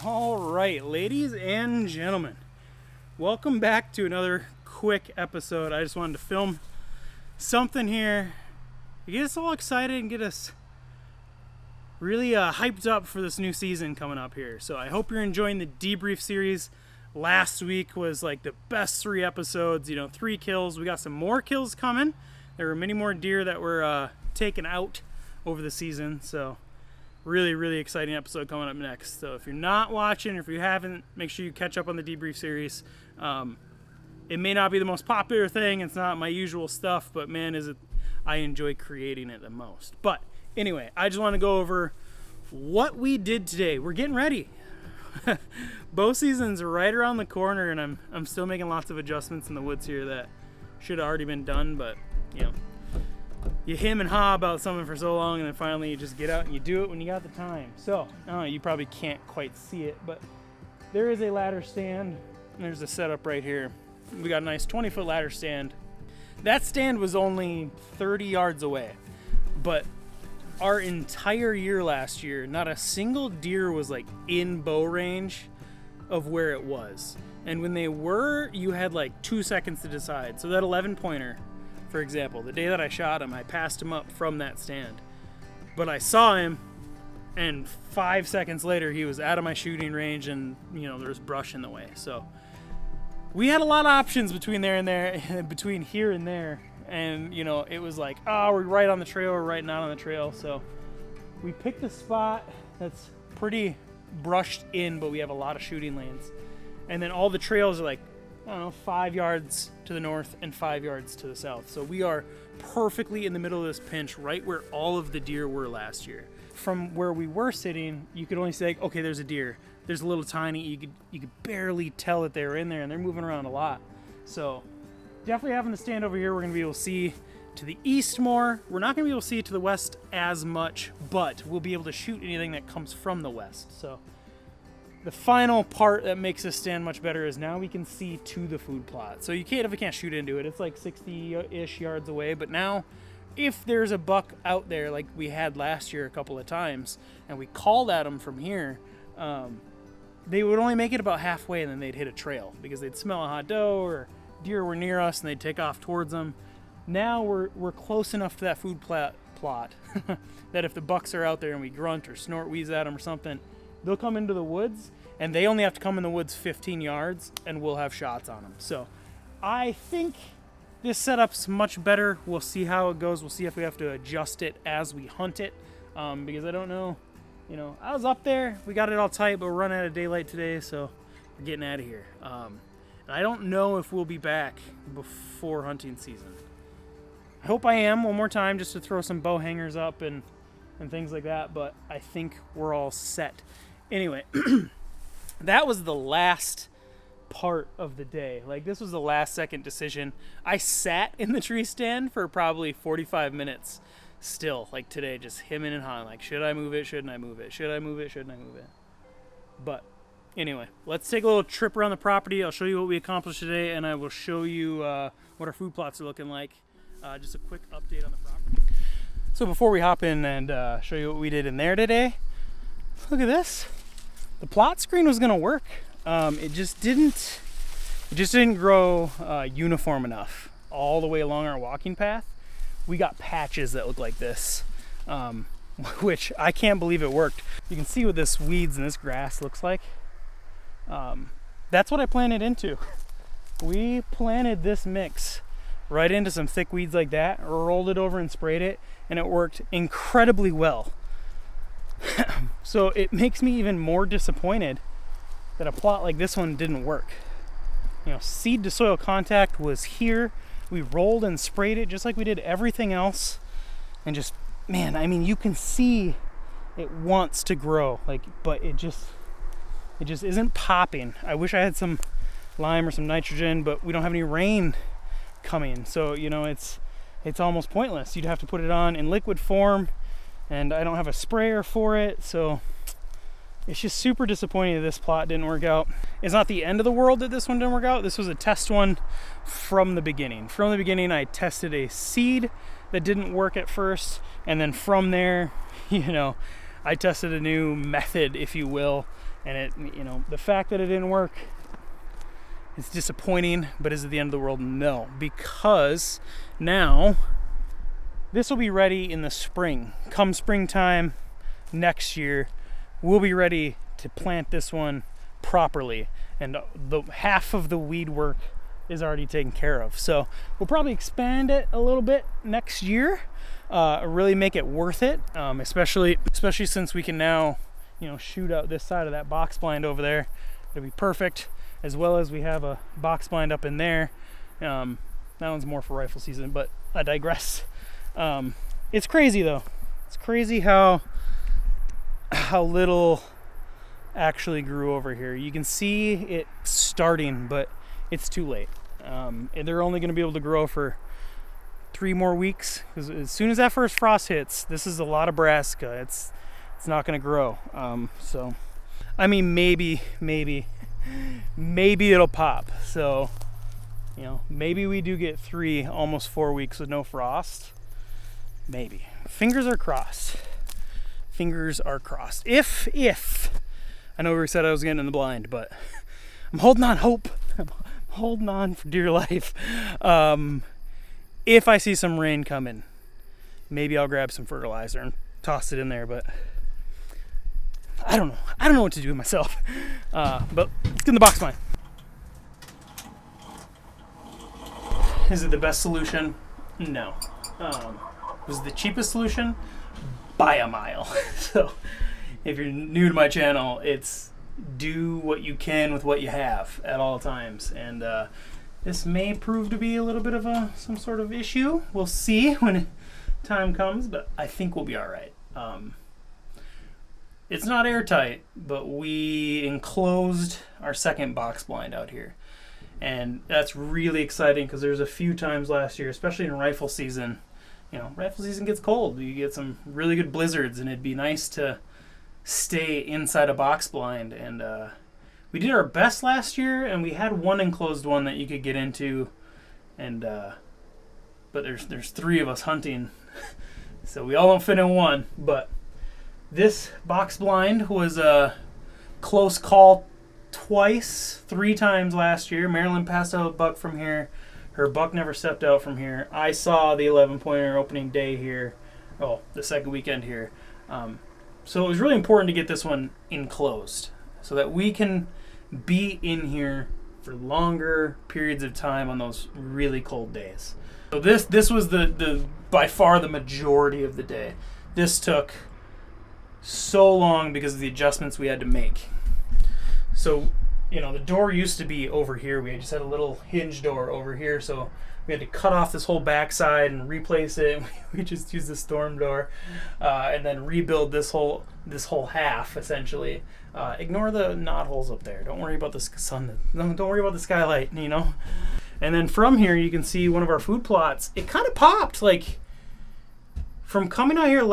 All right, ladies and gentlemen, welcome back to another quick episode. I just wanted to film something here to get us all excited and get us really hyped up for this new season coming up here. So I hope you're enjoying the debrief series. Last week was like the best 3 episodes, 3 kills. We got some more kills coming. There were many more deer that were taken out over the season, so really exciting episode coming up next. So if you're not watching, or if you haven't, make sure you catch up on the debrief series. It may not be the most popular thing, it's not my usual stuff, but man, I enjoy creating it the most. But anyway, I just want to go over what we did today. We're getting ready. Bow season's right around the corner, and I'm still making lots of adjustments in the woods here that should have already been done, but you hem and haw about something for so long, and then finally you just get out and you do it when you got the time. So, you probably can't quite see it, but there is a ladder stand, and there's a setup right here. We got a nice 20-foot ladder stand. That stand was only 30 yards away, but our entire year last year, not a single deer was like in bow range of where it was. And when they were, you had like 2 seconds to decide. So that 11-pointer, for example, the day that I shot him, I passed him up from that stand. But I saw him, and 5 seconds later, he was out of my shooting range, and there was brush in the way. So we had a lot of options between there and there, between here and there. And it was like, we're right on the trail, we're right not on the trail. So we picked a spot that's pretty brushed in, but we have a lot of shooting lanes. And then all the trails are like, 5 yards to the north and 5 yards to the south. So we are perfectly in the middle of this pinch, right where all of the deer were last year. From where we were sitting, you could only say, okay, there's a deer. There's a little tiny, you could barely tell that they were in there, and they're moving around a lot. So definitely having the stand over here, we're gonna be able to see to the east more. We're not gonna be able to see to the west as much, but we'll be able to shoot anything that comes from the west. So the final part that makes this stand much better is now we can see to the food plot. So you can't shoot into it. It's like 60-ish yards away, but now if there's a buck out there like we had last year a couple of times, and we called at them from here, they would only make it about halfway, and then they'd hit a trail because they'd smell a hot doe or deer were near us, and they'd take off towards them. Now we're close enough to that food plot that if the bucks are out there and we grunt or snort wheeze at them or something, they'll come into the woods, and they only have to come in the woods 15 yards, and we'll have shots on them. So I think this setup's much better. We'll see how it goes. We'll see if we have to adjust it as we hunt it, because I don't know. I was up there. We got it all tight, but we're running out of daylight today, so we're getting out of here. And I don't know if we'll be back before hunting season. I hope I am one more time, just to throw some bow hangers up and things like that, but I think we're all set. Anyway, that was the last part of the day. Like, this was the last second decision. I sat in the tree stand for probably 45 minutes still, like today, just hemming and hawing, like, should I move it, shouldn't I move it, should I move it, shouldn't I move it? But anyway, let's take a little trip around the property. I'll show you what we accomplished today, and I will show you what our food plots are looking like. Just a quick update on the property. So before we hop in and show you what we did in there today, look at this. The plot screen was gonna work. It just didn't grow uniform enough all the way along our walking path. We got patches that look like this, which I can't believe it worked. You can see what this weeds and this grass looks like. That's what I planted into. We planted this mix right into some thick weeds like that, rolled it over and sprayed it, and it worked incredibly well. So it makes me even more disappointed that a plot like this one didn't work. Seed to soil contact was here. We rolled and sprayed it just like we did everything else, and just, man, I mean, you can see it wants to grow, but it just isn't popping. I wish I had some lime or some nitrogen, but we don't have any rain coming, so it's almost pointless. You'd have to put it on in liquid form, and I don't have a sprayer for it, so it's just super disappointing that this plot didn't work out. It's not the end of the world that this one didn't work out. This was a test one from the beginning. From the beginning, I tested a seed that didn't work at first, and then from there, I tested a new method, if you will, And it, you know, the fact that it didn't work, it's disappointing, but is it the end of the world? No, because now this will be ready in the spring. Come springtime next year, we'll be ready to plant this one properly, and the half of the weed work is already taken care of. So we'll probably expand it a little bit next year, really make it worth it, especially since we can now, you know, shoot out this side of that box blind over there. It'll be perfect, as well as we have a box blind up in there. That one's more for rifle season, but I digress. It's crazy though. It's crazy how little actually grew over here. You can see it starting, but it's too late. And they're only going to be able to grow for 3 more weeks, because as soon as that first frost hits, this is a lot of brassica. It's not going to grow. So I mean, maybe it'll pop. So, you know, maybe we do get 3, almost 4 weeks with no frost. Maybe. Fingers are crossed. Fingers are crossed. If I know we said I was getting in the blind, but I'm holding on hope. I'm holding on for dear life. If I see some rain coming, maybe I'll grab some fertilizer and toss it in there, but I don't know. I don't know what to do with myself. But let's get in the box blind. Is it the best solution? No. Was it the cheapest solution? By a mile. So if you're new to my channel, it's do what you can with what you have at all times. And this may prove to be a little bit of some sort of issue. We'll see when time comes, but I think we'll be all right. It's not airtight, but we enclosed our second box blind out here. And that's really exciting, because there's a few times last year, especially in rifle season, you know, rifle season gets cold. You get some really good blizzards, and it'd be nice to stay inside a box blind. And we did our best last year, and we had one enclosed one that you could get into, and but there's 3 of us hunting, so we all don't fit in one. But this box blind was a close call 3 times last year. Marilyn passed out a buck from here. Her buck never stepped out from here. I saw the 11-pointer opening day here. Oh, the second weekend here. So it was really important to get this one enclosed so that we can be in here for longer periods of time on those really cold days. So this was the by far the majority of the day. This took so long because of the adjustments we had to make. So, you know, the door used to be over here. We just had a little hinge door over here, so we had to cut off this whole backside and replace it. We just used the storm door, and then rebuild this whole half essentially. Ignore the knot holes up there. Don't worry about the sun. Don't worry about the skylight. You know. And then from here, you can see one of our food plots. It kind of popped, like from coming out here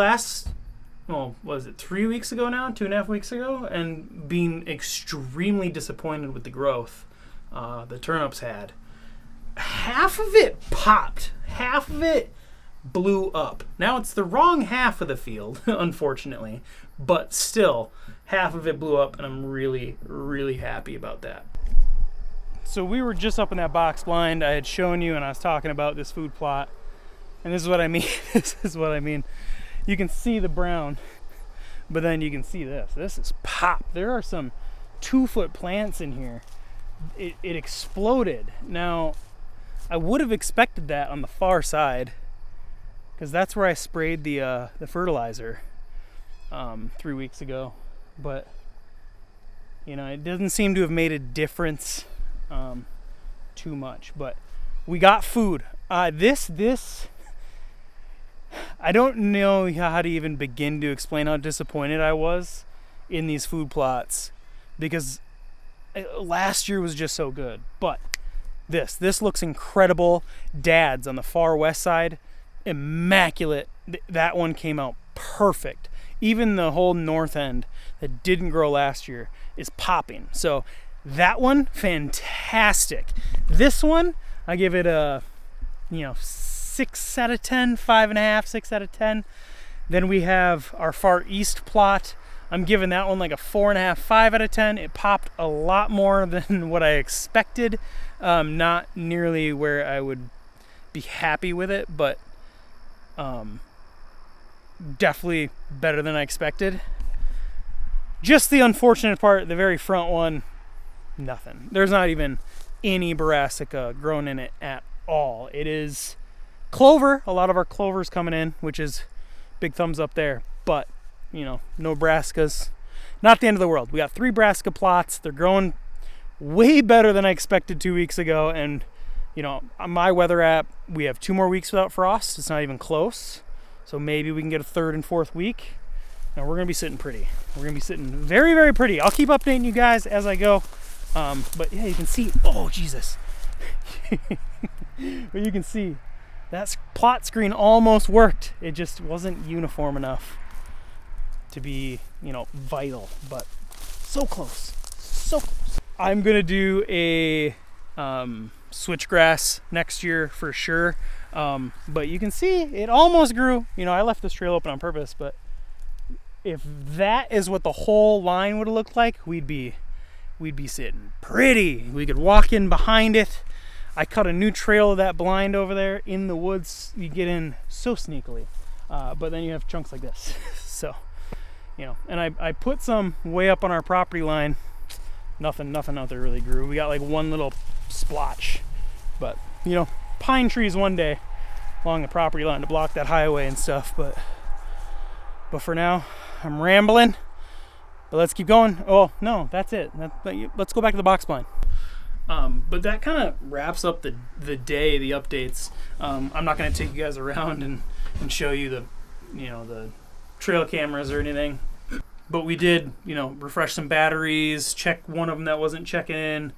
well, was it 3 weeks ago now, 2.5 weeks ago, and being extremely disappointed with the growth the turnips had. Half of it popped. Half of it blew up. Now it's the wrong half of the field, unfortunately, but still, half of it blew up, and I'm really, really happy about that. So we were just up in that box blind. I had shown you, and I was talking about this food plot, and this is what I mean. This is what I mean. You can see the brown, but then you can see this. This is pop. There are some 2-foot plants in here. It exploded. Now, I would have expected that on the far side, because that's where I sprayed the fertilizer 3 weeks ago. But you know, it doesn't seem to have made a difference too much. But we got food. This. I don't know how to even begin to explain how disappointed I was in these food plots, because last year was just so good. But this looks incredible. Dad's on the far west side, immaculate. That one came out perfect. Even the whole north end that didn't grow last year is popping. So that one, fantastic. This one, I give it a 6 out of 10, 5.5, 6 out of 10. Then we have our far east plot I'm giving that one like a 4.5, 5 out of 10. It popped a lot more than what I expected. Not nearly where I would be happy with it, but definitely better than I expected. Just the unfortunate part, the very front one, nothing. There's not even any brassica grown in it at all. It is clover. A lot of our clover's coming in, which is big thumbs up there. But, you know, no brassicas. Not the end of the world. We got 3 brassica plots. They're growing way better than I expected 2 weeks ago. And, you know, on my weather app, we have 2 more weeks without frost. It's not even close. So maybe we can get a 3rd and 4th week. And we're going to be sitting pretty. We're going to be sitting very, very pretty. I'll keep updating you guys as I go. But yeah, you can see, oh, Jesus. But you can see that plot screen almost worked. It just wasn't uniform enough to be, you know, vital. But so close, so close. I'm going to do a switchgrass next year for sure. But you can see it almost grew. You know, I left this trail open on purpose, but if that is what the whole line would have looked like, we'd be sitting pretty. We could walk in behind it. I cut a new trail of that blind over there in the woods. You get in so sneakily, but then you have chunks like this. So, you know, and I put some way up on our property line. Nothing out there really grew. We got like one little splotch, but you know, pine trees one day along the property line to block that highway and stuff. But for now, I'm rambling. But let's keep going. Oh no, that's it. Let's go back to the box blind. But that kind of wraps up the day, the updates. I'm not going to take you guys around and show you the trail cameras or anything. But we did, you know, refresh some batteries, check one of them that wasn't checking in,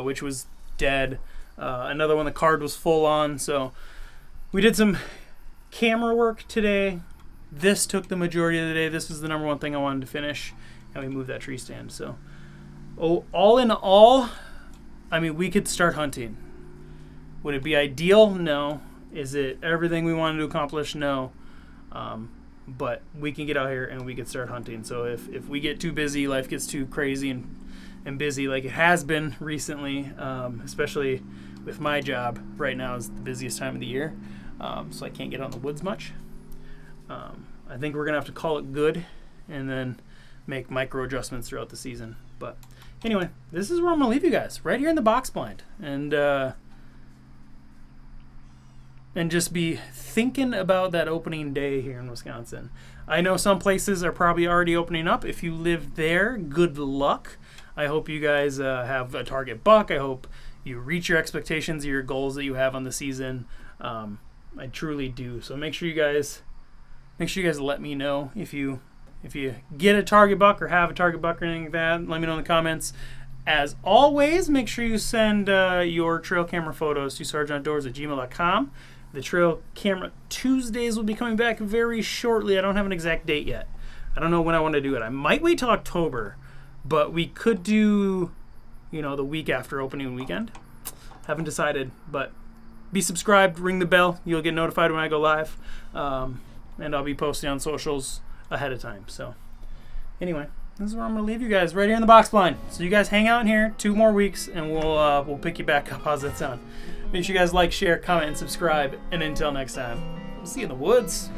which was dead. Another one, the card was full on. So we did some camera work today. This took the majority of the day. This was the number one thing I wanted to finish. And we moved that tree stand. So, all in all, I mean, we could start hunting. Would it be ideal? No. Is it everything we wanted to accomplish? No. But we can get out here and we can start hunting. So if we get too busy, life gets too crazy and busy like it has been recently, especially with my job right now is the busiest time of the year. So I can't get out in the woods much. I think we're going to have to call it good and then make micro adjustments throughout the season. But anyway, this is where I'm going to leave you guys, right here in the box blind. And just be thinking about that opening day here in Wisconsin. I know some places are probably already opening up. If you live there, good luck. I hope you guys have a target buck. I hope you reach your expectations, your goals that you have on the season. I truly do. So make sure you guys let me know if you get a target buck or have a target buck or anything like that. Let me know in the comments. As always, make sure you send your trail camera photos to sgtoutdoors@gmail.com. The trail camera Tuesdays will be coming back very shortly. I don't have an exact date yet. I don't know when I want to do it. I might wait till October, but we could do, the week after opening weekend. Haven't decided, but be subscribed, ring the bell. You'll get notified when I go live, and I'll be posting on socials ahead of time. So anyway, this is where I'm going to leave you guys, right here in the box blind. So you guys hang out in here 2 more weeks, and we'll pick you back up. How's that sound? Make sure you guys like, share, comment, and subscribe. And until next time, we'll see you in the woods.